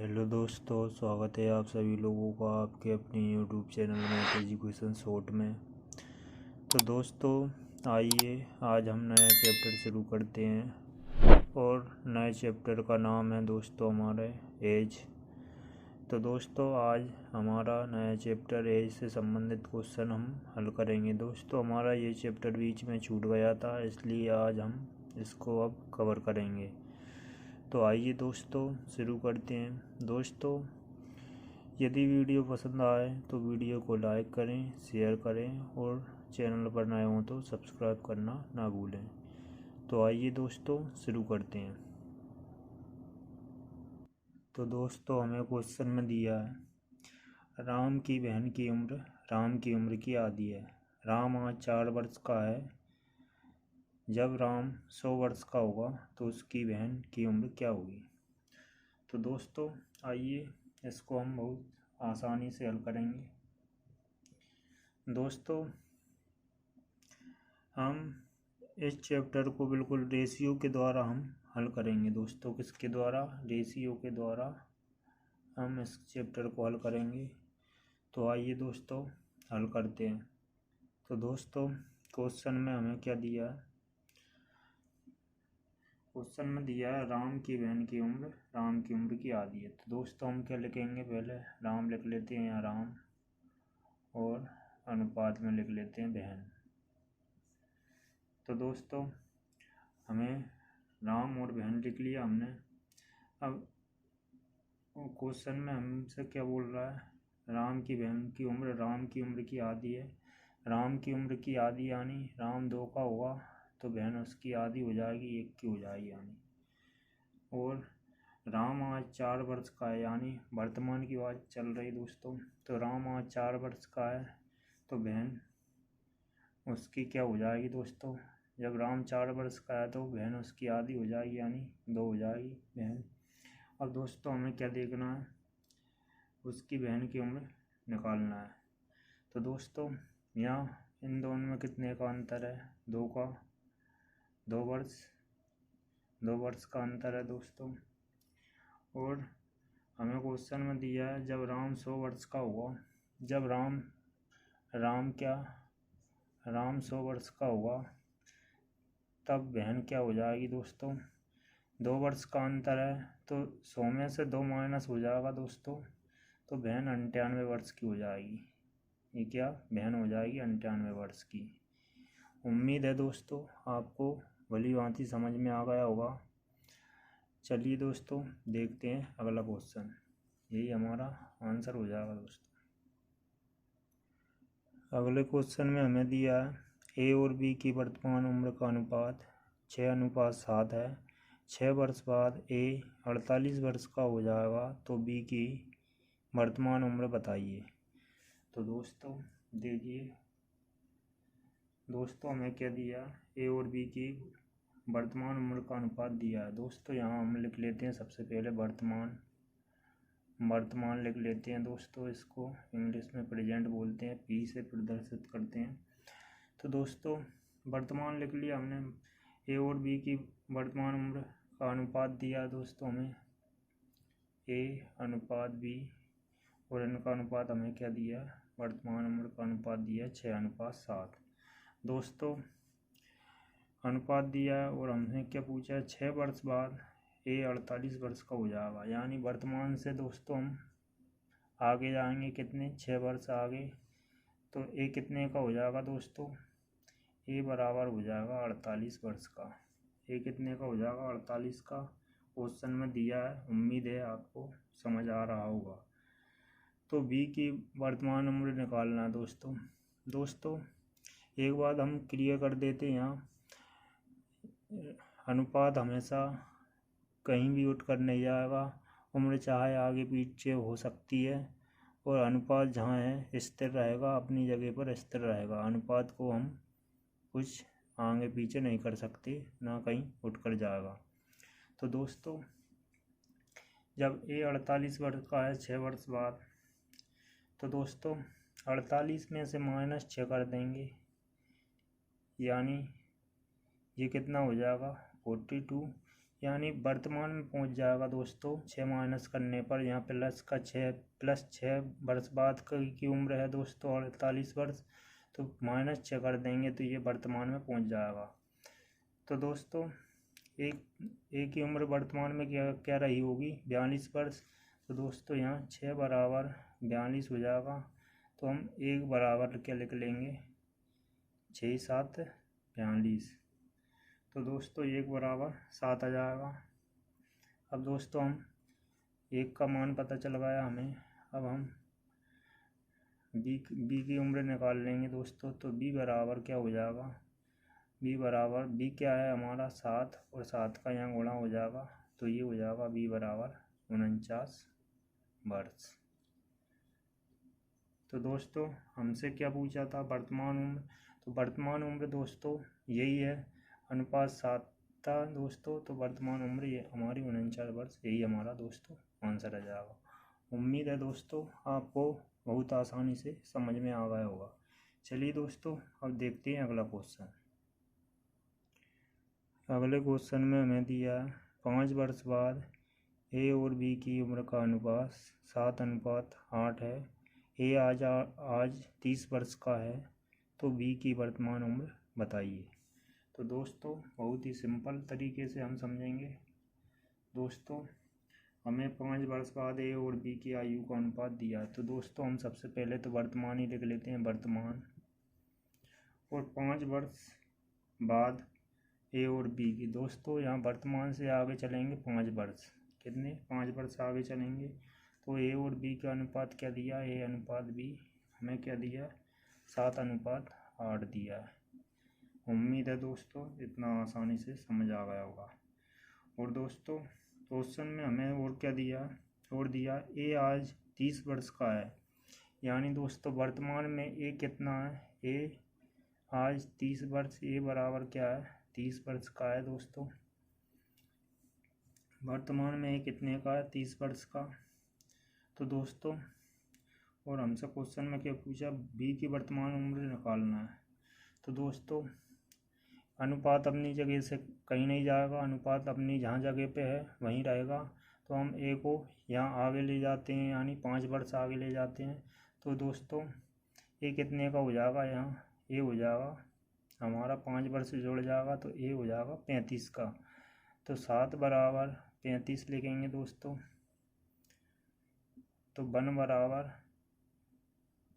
Hello दोस्तों, स्वागत है आप सभी लोगों का आपके अपने YouTube channel math education short में। तो दोस्तों आइए आज हम नया चैप्टर शुरू करते हैं और नए चैप्टर का नाम है दोस्तों हमारे एज। तो दोस्तों आज हमारा नया चैप्टर एज से संबंधित क्वेश्चन हम हल करेंगे। दोस्तों हमारा ये चैप्टर बीच में छूट गया था, इसलिए आज हम इसको अब कवर करेंगे। तो आइए दोस्तों शुरू करते हैं। दोस्तों यदि वीडियो पसंद आए तो वीडियो को लाइक करें, शेयर करें और चैनल पर नए हों तो सब्सक्राइब करना ना भूलें। तो आइए दोस्तों शुरू करते हैं। तो दोस्तों हमें क्वेश्चन में दिया है राम की बहन की उम्र राम की उम्र की आधी है। राम आज 4 वर्ष का है। जब राम 100 वर्ष का होगा तो उसकी बहन की उम्र क्या होगी। तो दोस्तों आइए इसको हम बहुत आसानी से हल करेंगे। दोस्तों हम इस चैप्टर को बिल्कुल रेशियो के द्वारा हम हल करेंगे। दोस्तों किसके द्वारा? रेशियो के द्वारा हम इस चैप्टर को हल करेंगे। तो आइए दोस्तों हल करते हैं। तो दोस्तों क्वेश्चन में हमें क्या दिया है? क्वेश्चन में दिया है राम की बहन की उम्र राम की उम्र की आधी है। तो दोस्तों हम क्या लिखेंगे? पहले राम लिख लेते हैं यहाँ राम, और अनुपात में लिख लेते हैं बहन। तो दोस्तों हमें राम और बहन लिख लिया हमने। अब क्वेश्चन में हमसे क्या बोल रहा है? राम की बहन की उम्र राम की उम्र की आधी है। राम की उम्र की आधी यानी राम 2 का होगा तो बहन उसकी आधी हो जाएगी, 1 की हो जाएगी यानी। और राम आज 4 वर्ष का है यानी वर्तमान की बात चल रही दोस्तों। तो राम आज 4 वर्ष का है तो बहन उसकी क्या हो जाएगी दोस्तों? जब राम 4 वर्ष का है तो बहन उसकी आधी हो जाएगी यानी 2 हो जाएगी बहन। अब दोस्तों हमें क्या देखना है? उसकी बहन की उम्र निकालना है। तो दोस्तों यहाँ इन दोनों में कितने का अंतर है? 2 का, 2 वर्ष का अंतर है दोस्तों। और हमें क्वेश्चन में दिया है जब राम 100 वर्ष का होगा। जब राम 100 वर्ष का होगा तब बहन क्या हो जाएगी दोस्तों? 2 वर्ष का अंतर है तो 100 में से 2 माइनस हो जाएगा दोस्तों, तो बहन 98 वर्ष की हो जाएगी। ये क्या बहन हो जाएगी? 98 वर्ष की। उम्मीद है दोस्तों आपको भली भांति समझ में आ गया होगा। चलिए दोस्तों देखते हैं अगला क्वेश्चन। यही हमारा आंसर हो जाएगा दोस्तों। अगले क्वेश्चन में हमें दिया है ए और बी की वर्तमान उम्र का अनुपात 6:7 है। 6 वर्ष बाद ए 48 वर्ष का हो जाएगा तो बी की वर्तमान उम्र बताइए। तो दोस्तों देखिए दोस्तों हमें क्या दिया? ए और बी की वर्तमान उम्र का अनुपात दिया है। दोस्तों यहाँ हम लिख लेते हैं सबसे पहले वर्तमान लिख लेते हैं दोस्तों। इसको इंग्लिश में प्रेजेंट बोलते हैं, पी से प्रदर्शित करते हैं। तो दोस्तों वर्तमान लिख लिया हमने। ए और बी की वर्तमान उम्र का अनुपात दिया दोस्तों हमें ए अनुपात बी, और इनका अनुपात हमें क्या दिया? वर्तमान उम्र का अनुपात दिया 6:7। दोस्तों अनुपात दिया है और हमने क्या पूछा है? 6 वर्ष बाद ए 48 वर्ष का हो जाएगा यानी वर्तमान से दोस्तों हम आगे जाएंगे कितने? 6 वर्ष आगे। तो ए कितने का हो जाएगा दोस्तों? ए बराबर हो जाएगा 48 वर्ष का। ए कितने का हो जाएगा? 48 का। क्वेश्चन में दिया है, उम्मीद है आपको समझ आ रहा होगा। तो बी की वर्तमान उम्र निकालना है दोस्तों। दोस्तों एक बात हम क्लियर कर देते हैं, यहाँ अनुपात हमेशा कहीं भी उठ कर नहीं जाएगा। उम्र चाहे आगे पीछे हो सकती है और अनुपात जहाँ है स्थिर रहेगा, अपनी जगह पर स्थिर रहेगा। अनुपात को हम कुछ आगे पीछे नहीं कर सकते, ना कहीं उठ कर जाएगा। तो दोस्तों जब ए 48 वर्ष का है 6 वर्ष बाद, तो दोस्तों 48 में से -6 कर देंगे यानी ये कितना हो जाएगा? 42। यानी वर्तमान में पहुंच जाएगा दोस्तों। 6 माइनस करने पर यहाँ प्लस 6 वर्ष बाद की उम्र है दोस्तों 48 वर्ष, तो -6 कर देंगे तो ये वर्तमान में पहुंच जाएगा। तो दोस्तों एक की उम्र वर्तमान में क्या रही होगी, 42 वर्ष। तो दोस्तों यहाँ 6 बराबर 42 हो जाएगा, तो हम 1 बराबर क्या लिख लेंगे, 6 7 42। तो दोस्तों 1 बराबर 7 आ जाएगा। अब दोस्तों हम 1 का मान पता चल गया हमें। अब हम बी की उम्र निकाल लेंगे दोस्तों। तो बी बराबर क्या हो जाएगा, बी क्या है हमारा 7, और 7 का यहाँ गुणा हो जाएगा, तो ये हो जाएगा बी बराबर 49 वर्ष। तो दोस्तों हमसे क्या पूछा था, वर्तमान उम्र। तो वर्तमान उम्र दोस्तों यही है, अनुपात 7 था दोस्तों। तो वर्तमान उम्र ये हमारी 49 वर्ष, यही हमारा दोस्तों आंसर आ जाएगा। उम्मीद है दोस्तों आपको बहुत आसानी से समझ में आ गया होगा। चलिए दोस्तों अब देखते हैं अगला क्वेश्चन। अगले क्वेश्चन में हमें दिया है 5 वर्ष बाद ए और बी की उम्र का अनुपात 7:8 है। ए आज 30 वर्ष का है, तो बी की वर्तमान उम्र बताइए। तो दोस्तों बहुत ही सिंपल तरीके से हम समझेंगे। दोस्तों हमें 5 वर्ष बाद ए और बी की आयु का अनुपात दिया है। तो दोस्तों हम सबसे पहले तो वर्तमान ही लिख लेते हैं, वर्तमान। और 5 वर्ष बाद ए और बी की, दोस्तों यहाँ वर्तमान से आगे चलेंगे 5 वर्ष, कितने 5 वर्ष आगे चलेंगे। तो ए और बी का अनुपात क्या दिया, ए अनुपात बी हमें क्या दिया, 7:8 दिया है। उम्मीद है दोस्तों इतना आसानी से समझ आ गया होगा। और दोस्तों क्वेश्चन में हमें और क्या दिया, और दिया ए आज 30 वर्ष का है। यानी दोस्तों वर्तमान में ए कितना है, ए आज 30 वर्ष, ए बराबर क्या है 30 वर्ष का है दोस्तों। वर्तमान में ए कितने का है, 30 वर्ष का। तो दोस्तों और हमसे क्वेश्चन में क्या पूछा, बी की वर्तमान उम्र निकालना है। तो दोस्तों अनुपात अपनी जगह से कहीं नहीं जाएगा, अनुपात अपनी जहाँ जगह पे है वहीं रहेगा। तो हम ए को यहाँ आगे ले जाते हैं, यानी 5 वर्ष आगे ले जाते हैं। तो दोस्तों ए कितने का हो जाएगा, यहाँ ए हो जाएगा हमारा 5 वर्ष जुड़ जाएगा, तो ए हो जाएगा 35 का। तो 7 बराबर 35 लिखेंगे दोस्तों। तो 1 बराबर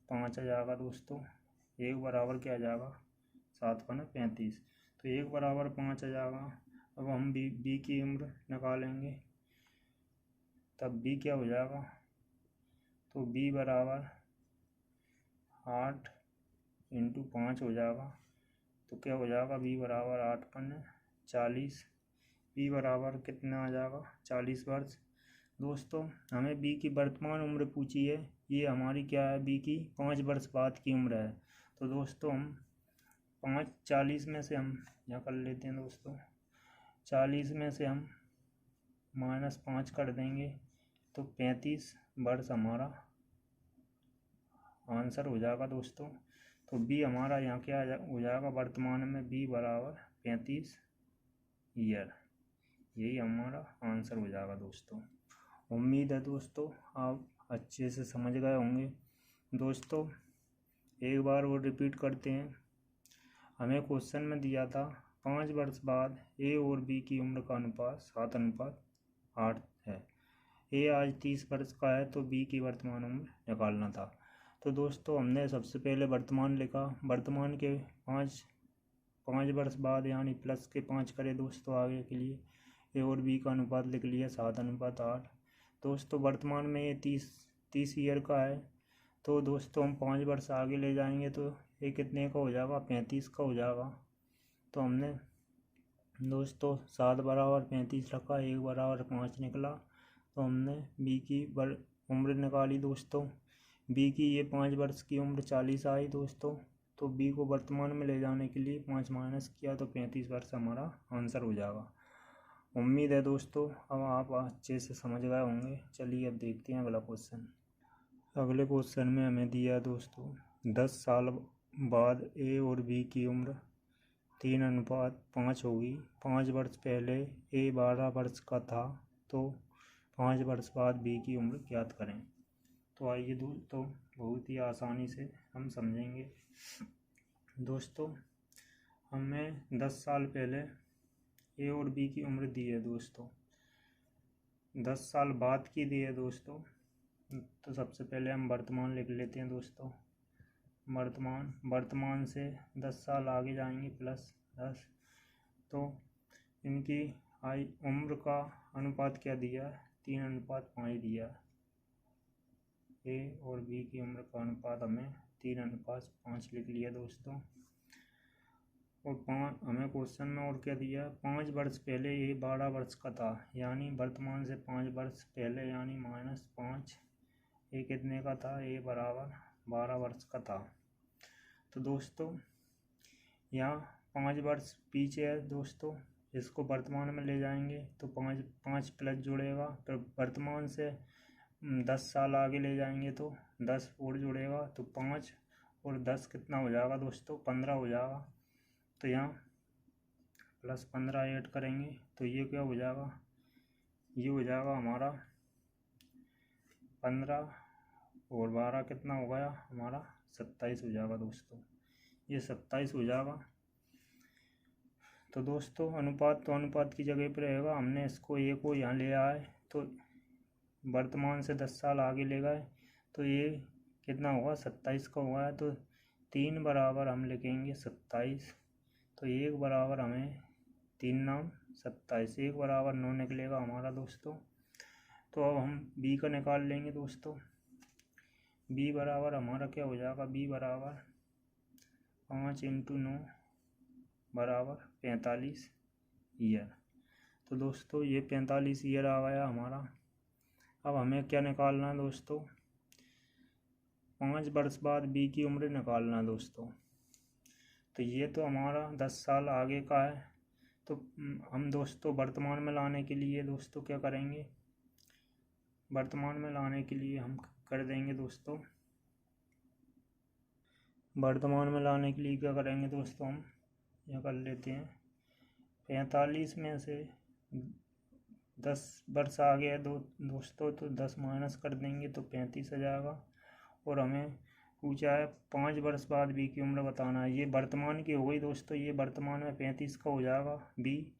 5 आ जाएगा दोस्तों। 1 बराबर क्या आ जाएगा, 7 × 35, तो 1 बराबर 5 आ जाएगा। अब हम बी की उम्र निकालेंगे, तब बी क्या हो जाएगा, तो बी बराबर 8 × 5 हो जाएगा। तो क्या हो जाएगा, बी बराबर 8 × 40, बी बराबर कितना आ जाएगा 40 वर्ष। दोस्तों हमें बी की वर्तमान उम्र पूछी है, ये हमारी क्या है, बी की 5 वर्ष बाद की उम्र है। तो दोस्तों हम 40 में से हम यहाँ कर लेते हैं दोस्तों, 40 में से हम -5 कर देंगे, तो 35 वर्ष हमारा आंसर हो जाएगा दोस्तों। तो बी हमारा यहाँ क्या हो जाएगा, वर्तमान में बी बराबर 35 ईयर, यही हमारा आंसर हो जाएगा दोस्तों। उम्मीद है दोस्तों आप अच्छे से समझ गए होंगे। दोस्तों एक बार वो रिपीट करते हैं। हमें क्वेश्चन में दिया था 5 वर्ष बाद ए और बी की उम्र का अनुपात 7:8 है। ए आज 30 वर्ष का है, तो बी की वर्तमान उम्र निकालना था। तो दोस्तों हमने सबसे पहले वर्तमान लिखा, वर्तमान के 5 वर्ष बाद यानी प्लस के 5 करे दोस्तों आगे के लिए। ए और बी का अनुपात लिख लिया 7:8। दोस्तों वर्तमान में ये 30 ईयर का है, तो दोस्तों हम 5 वर्ष आगे ले जाएंगे तो ये कितने का हो जाएगा, 35 का हो जाएगा। तो हमने दोस्तों 7 बराबर 35 रखा, 1 बराबर 5 निकला। तो हमने बी की उम्र निकाली दोस्तों। बी की ये 5 वर्ष की उम्र 40 आई दोस्तों। तो बी को वर्तमान में ले जाने के लिए 5 माइनस किया, तो 35 वर्ष हमारा आंसर हो जाएगा। उम्मीद है दोस्तों अब आप अच्छे से समझ गए होंगे। चलिए अब देखते हैं अगला क्वेश्चन। अगले क्वेश्चन में हमें दिया दोस्तों 10 साल बाद ए और बी की उम्र 3:5 होगी। 5 वर्ष पहले ए 12 वर्ष का था, तो 5 वर्ष बाद बी की उम्र ज्ञात करें। तो आइए दोस्तों बहुत ही आसानी से हम समझेंगे। दोस्तों हमें 10 साल पहले ए और बी की उम्र दी है दोस्तों, 10 साल बाद की दी है दोस्तों। तो सबसे पहले हम वर्तमान लिख लेते हैं दोस्तों। वर्तमान से 10 साल आगे जाएंगे +10। तो इनकी उम्र का अनुपात क्या दिया है? 3:5 दिया है। ए और बी की उम्र का अनुपात हमें 3:5 लिख लिया दोस्तों। और हमें क्वेश्चन में और क्या दिया है? 5 वर्ष पहले ए 12 वर्ष का था, यानी वर्तमान से 5 वर्ष पहले यानी -5। ए कितने का था? ए बराबर 12 वर्ष का था। तो दोस्तों यहाँ 5 वर्ष पीछे है दोस्तों, इसको वर्तमान में ले जाएंगे तो 5 प्लस जुड़ेगा, फिर वर्तमान से 10 साल आगे ले जाएंगे तो 10 और जुड़ेगा, तो 5 और 10 कितना हो जाएगा दोस्तों? 15 हो जाएगा। तो यहाँ +15 ऐड करेंगे तो ये क्या हो जाएगा? ये हो जाएगा हमारा 15 और 12 कितना हो गया हमारा? 27 हो जाएगा दोस्तों। ये 27 हो जाएगा। तो दोस्तों अनुपात की जगह पर रहेगा, हमने इसको ए को यहाँ ले आए तो वर्तमान से 10 साल आगे ले गए, तो ये कितना होगा? 27 का हुआ है। तो 3 बराबर हम लिखेंगे 27। तो 1 बराबर हमें 3 9 27, 1 बराबर 9 निकलेगा हमारा दोस्तों। तो अब हम बी का निकाल लेंगे दोस्तों। बी बराबर हमारा क्या हो जाएगा? बी बराबर 5 × 9 बराबर 45 ईयर। तो दोस्तों ये 45 ईयर आ गया हमारा। अब हमें क्या निकालना है दोस्तों? 5 वर्ष बाद बी की उम्र निकालना है दोस्तों। तो ये तो हमारा 10 साल आगे का है, तो हम दोस्तों वर्तमान में लाने के लिए दोस्तों क्या करेंगे? वर्तमान में लाने के लिए हम कर देंगे दोस्तों, वर्तमान में लाने के लिए क्या करेंगे दोस्तों? हम यह कर लेते हैं 45 में से 10 वर्ष आ गया दोस्तों, तो 10 माइनस कर देंगे तो 35 आ जाएगा। और हमें पूछा है 5 वर्ष बाद बी की उम्र बताना है। ये वर्तमान की हो गई दोस्तों, ये वर्तमान में 35 का हो जाएगा बी।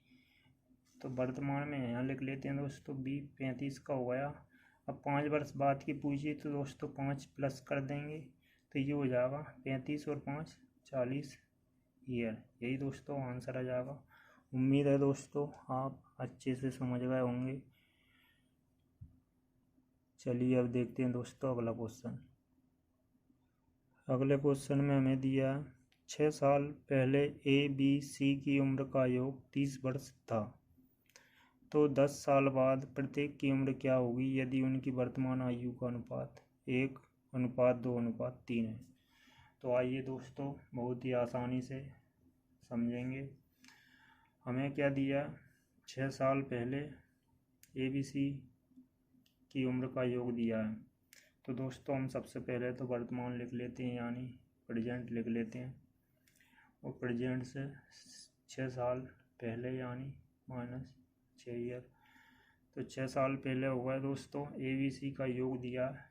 तो वर्तमान में यहाँ लिख लेते हैं दोस्तों, बी 35 का हो गया। अब 5 वर्ष बाद की पूछी तो दोस्तों 5 प्लस कर देंगे तो ये हो जाएगा 35 और 5 40 ईयर। यही दोस्तों आंसर आ जाएगा। उम्मीद है दोस्तों आप अच्छे से समझ गए होंगे। चलिए अब देखते हैं दोस्तों अगला क्वेश्चन। अगले क्वेश्चन में हमें दिया 6 साल पहले ए बी सी की उम्र का योग 30 वर्ष था, तो 10 साल बाद प्रत्येक की उम्र क्या होगी यदि उनकी वर्तमान आयु का अनुपात 1:2:3 है। तो आइए दोस्तों बहुत ही आसानी से समझेंगे। हमें क्या दिया? 6 साल पहले ए बी सी की उम्र का योग दिया है। तो दोस्तों हम सबसे पहले तो वर्तमान लिख लेते हैं, यानी प्रेजेंट लिख लेते हैं। और प्रेजेंट से 6 साल पहले यानी -6 ईयर। तो 6 साल पहले हो गया दोस्तों। ए बी सी का योग दिया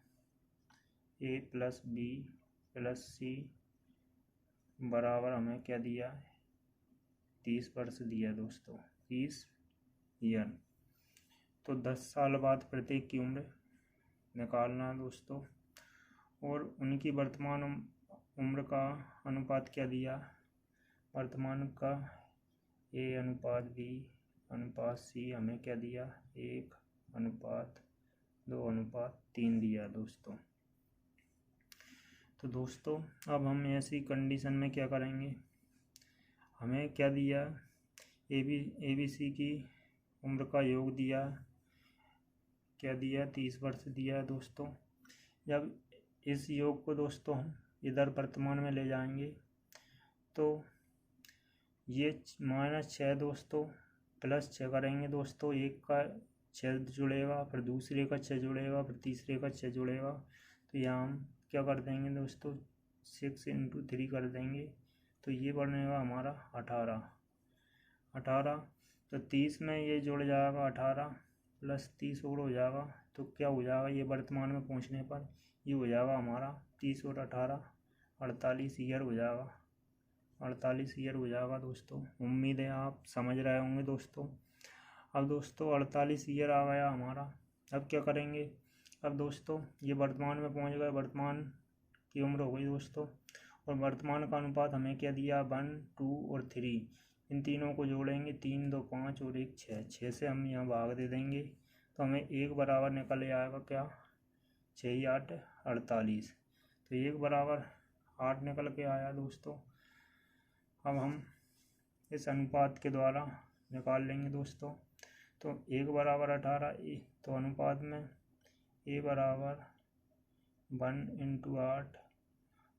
ए प्लस बी प्लस सी बराबर हमें क्या दिया? 30 वर्ष दिया दोस्तों, 30 ईयर। तो 10 साल बाद प्रत्येक की उम्र निकालना है दोस्तों। और उनकी वर्तमान उम्र का अनुपात क्या दिया? वर्तमान का A/B/C हमें क्या दिया? 1:2:3 दिया दोस्तों। तो दोस्तों अब हम ऐसी कंडीशन में क्या करेंगे? हमें क्या दिया? ए बी सी की उम्र का योग दिया, क्या दिया? 30 वर्ष दिया है दोस्तों। जब इस योग को दोस्तों हम इधर वर्तमान में ले जाएंगे तो ये -6 दोस्तों प्लस 6 करेंगे दोस्तों। एक का 6 जुड़ेगा, फिर दूसरे का 6 जुड़ेगा, फिर तीसरे का 6 जुड़ेगा। तो यहाँ हम क्या कर देंगे दोस्तों? 6 × 3 कर देंगे तो ये बनेगा हमारा 18। तो 30 में ये जुड़ जाएगा 18 प्लस 30 और हो जाएगा, तो क्या हो जाएगा ये वर्तमान में पहुंचने पर ये हो जाएगा हमारा 30 और 18 48 ईयर हो जाएगा। 48 ईयर हो जाएगा दोस्तों। उम्मीद है आप समझ रहे होंगे दोस्तों। अब दोस्तों 48 ईयर आ गया हमारा। अब क्या करेंगे, अब दोस्तों ये वर्तमान में पहुंच गए, वर्तमान की उम्र हो गई दोस्तों। और वर्तमान का अनुपात हमें क्या दिया, 1 2 और 3, इन तीनों को जोड़ेंगे, 3 2 5 और 1 6, 6 से हम यहाँ भाग दे देंगे तो हमें 1 बराबर निकल आएगा क्या, 6 8 48। तो 1 बराबर 8 निकल के आया दोस्तों। अब हम इस अनुपात के द्वारा निकाल लेंगे दोस्तों। तो 1 बराबर 18, तो अनुपात में a बराबर 1 × 8।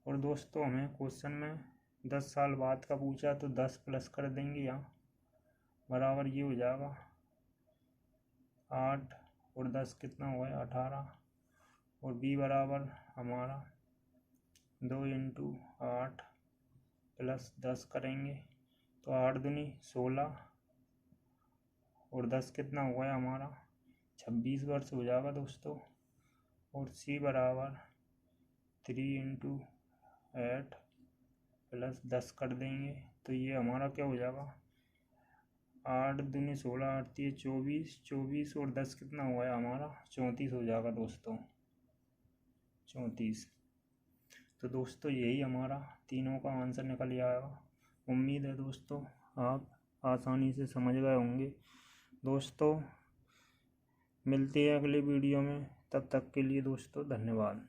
और दोस्तों हमें क्वेश्चन में 10 साल बाद का पूछा, तो 10 प्लस कर देंगे यहाँ, बराबर ये हो जाएगा 8 और 10 कितना हुआ है 18। और b बराबर हमारा 2 × 8 प्लस 10 करेंगे, तो 8 दूनी 16 और 10 कितना हुआ है हमारा 26 वर्ष हो जाएगा दोस्तों। और c बराबर 3 × 8 प्लस 10 कर देंगे, तो ये हमारा क्या हो जाएगा 8 दूनी 16 8 3 24, 24 और 10 कितना हुआ है हमारा 34 हो जाएगा दोस्तों, 34। तो दोस्तों यही हमारा तीनों का आंसर निकल आएगा। उम्मीद है दोस्तों आप आसानी से समझ गए होंगे। दोस्तों मिलते हैं अगले वीडियो में, तब तक के लिए दोस्तों धन्यवाद।